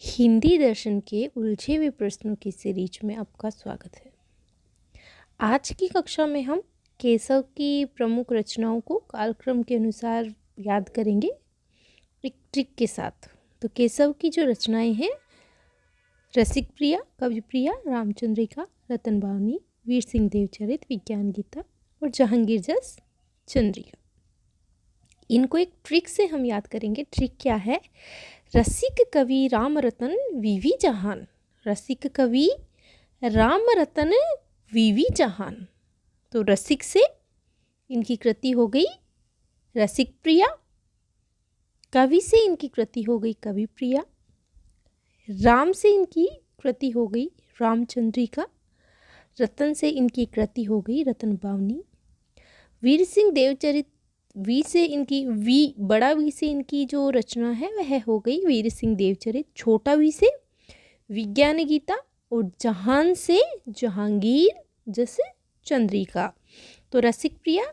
हिंदी दर्शन के उलझे हुए प्रश्नों की सीरीज में आपका स्वागत है। आज की कक्षा में हम केशव की प्रमुख रचनाओं को कालक्रम के अनुसार याद करेंगे एक ट्रिक के साथ। तो केशव की जो रचनाएं हैं, रसिक प्रिया, कवि प्रिया, रामचंद्रिका, रतन भावनी, वीर सिंह देवचरित, विज्ञान गीता और जहांगीर जस चंद्रिका, इनको एक ट्रिक से हम याद करेंगे। ट्रिक क्या है? रसिक कवि राम रतन विवि जहान, रसिक कवि राम रतन विवि जहान। तो रसिक से इनकी कृति हो गई रसिक प्रिया, कवि से इनकी कृति हो गई कवि प्रिया, राम से इनकी कृति हो गई रामचंद्रिका, रतन से इनकी कृति हो गई रतन भावनी, वीर सिंह देवचरित वी से इनकी बड़ा वी से इनकी जो रचना है वह हो गई वीर सिंह देवचरित, छोटा वी से विज्ञान गीता और जहान से जहांगीर जैसे चंद्रिका। तो रसिक प्रिया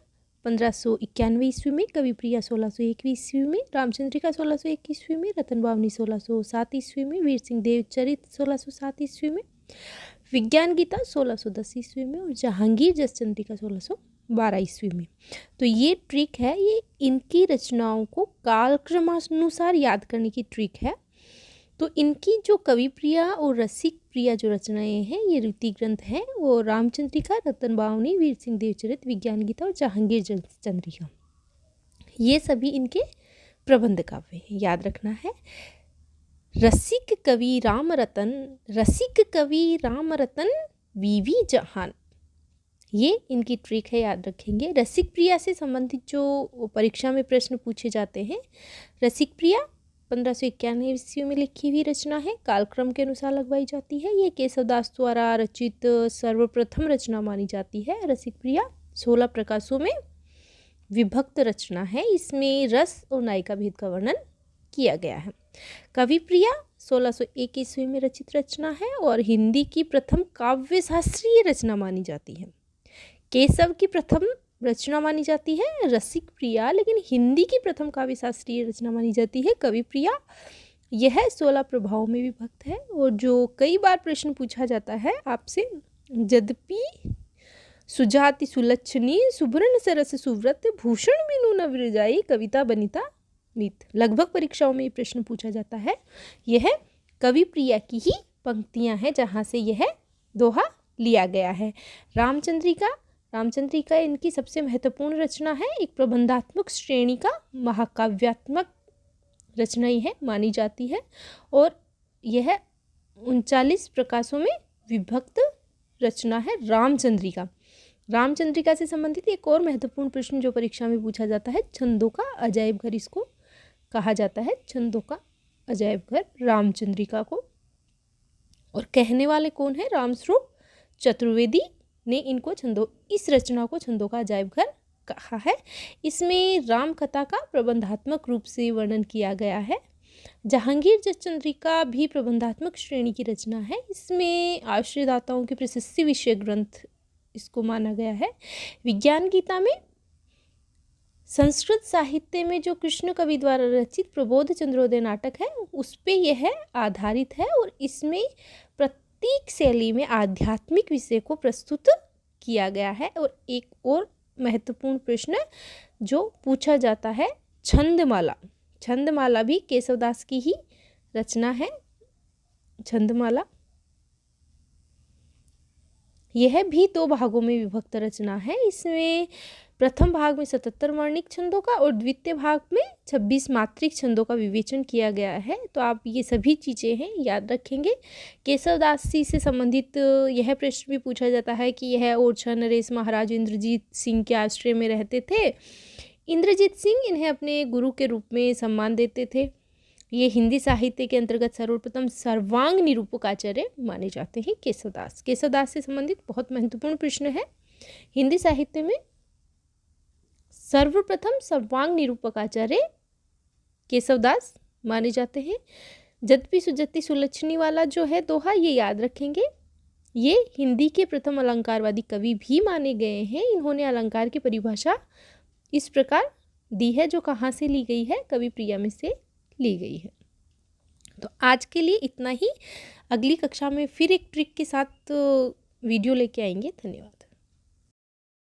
1591 ईस्वी में, कवि प्रिया 1601 ईस्वी में, रामचंद्रिका 1601 ईस्वी में, रतन भावनी 1607 ईस्वी में, वीर सिंह देवचरित 1607 ईस्वी में, विज्ञान गीता 1610 ईस्वी में और जहांगीर जस चंद्रिका 1612 ईस्वी में। तो ये ट्रिक है, ये इनकी रचनाओं को कालक्रमानुसार याद करने की ट्रिक है। तो इनकी जो कवि प्रिया और रसिक प्रिया जो रचनाएं हैं, ये रीति ग्रंथ हैं, वो रामचंद्रिका, रतन भावनी, वीर सिंह देवचरित, विज्ञान गीता और जहांगीर जस चंद्रिका, ये सभी इनके प्रबंध काव्य हैं। याद रखना है, रसिक कवि राम रतन विवि जहान, ये इनकी ट्रिक है, याद रखेंगे। रसिक प्रिया से संबंधित जो परीक्षा में प्रश्न पूछे जाते हैं, रसिक प्रिया 1591 ईस्वी में लिखी हुई रचना है, कालक्रम के अनुसार लगवाई जाती है। ये केशवदास द्वारा रचित सर्वप्रथम रचना मानी जाती है। रसिक प्रिया 16 प्रकाशों में विभक्त रचना है, इसमें रस और नायिका भेद का वर्णन किया गया है। कवि प्रिया 1601 ईस्वी में रचित रचना है और हिंदी की प्रथम काव्य शास्त्रीय रचना मानी जाती है। केशव की प्रथम रचना मानी जाती है रसिक प्रिया, लेकिन हिंदी की प्रथम काव्य शास्त्रीय रचना मानी जाती है कवि प्रिया। यह 16 प्रभावों में विभक्त है और जो कई बार प्रश्न पूछा जाता है आपसे, यद्यपि सुजाति सुलक्षणी सुभर्ण सरस सुव्रत भूषण बिनु न विरजाई कविता बनिता मीत, लगभग परीक्षाओं में ये प्रश्न पूछा जाता है। यह कवि प्रिया की ही पंक्तियां हैं जहां से यह दोहा लिया गया है। रामचंद्रिका इनकी सबसे महत्वपूर्ण रचना है, एक प्रबंधात्मक श्रेणी का महाकाव्यात्मक रचना ही है, मानी जाती है और यह 39 प्रकाशों में विभक्त रचना है। रामचंद्रिका से संबंधित एक और महत्वपूर्ण प्रश्न जो परीक्षा में पूछा जाता है, छंदों का अजायब घर इसको कहा जाता है, छंदों का अजायब घर रामचंद्रिका को। और कहने वाले कौन है? रामस्वरूप चतुर्वेदी ने इस रचना को छंदों का अजायब घर कहा है। इसमें राम कथा का प्रबंधात्मक रूप से वर्णन किया गया है। जहांगीर जस चंद्रिका भी प्रबंधात्मक श्रेणी की रचना है, इसमें आश्रयदाताओं के प्रशस्ति विषय ग्रंथ इसको माना गया है। विज्ञान गीता में संस्कृत साहित्य में जो कृष्ण कवि द्वारा रचित प्रबोध चंद्रोदय नाटक है, उस पे यह आधारित है और इसमें प्रतीक शैली में आध्यात्मिक विषय को प्रस्तुत किया गया है। और एक और महत्वपूर्ण प्रश्न जो पूछा जाता है, छंदमाला भी केशवदास की ही रचना है। छंदमाला यह भी 2 भागों में विभक्त रचना है। इसमें प्रथम भाग में 77 वर्णिक छंदों का और द्वितीय भाग में 26 मात्रिक छंदों का विवेचन किया गया है। तो आप ये सभी चीज़ें हैं याद रखेंगे। केशवदास जी से संबंधित यह प्रश्न भी पूछा जाता है कि यह ओरछा नरेश महाराज इंद्रजीत सिंह के आश्रय में रहते थे। इंद्रजीत सिंह इन्हें अपने गुरु के रूप में सम्मान देते थे। ये हिंदी साहित्य के अंतर्गत सर्वप्रथम सर्वांग निरूपक आचार्य माने जाते हैं केशवदास से संबंधित बहुत महत्वपूर्ण प्रश्न है। हिंदी साहित्य में सर्वप्रथम सर्वांग निरूपक आचार्य केशवदास माने जाते हैं। यद्यपि सुजति सुलक्षणी वाला जो है दोहा, ये याद रखेंगे, ये हिंदी के प्रथम अलंकारवादी कवि भी माने गए हैं। इन्होंने अलंकार की परिभाषा इस प्रकार दी है, जो कहाँ से ली गई है? कवि प्रिया में से ली गई है। तो आज के लिए इतना ही। अगली कक्षा में फिर एक ट्रिक के साथ वीडियो लेके आएंगे। धन्यवाद।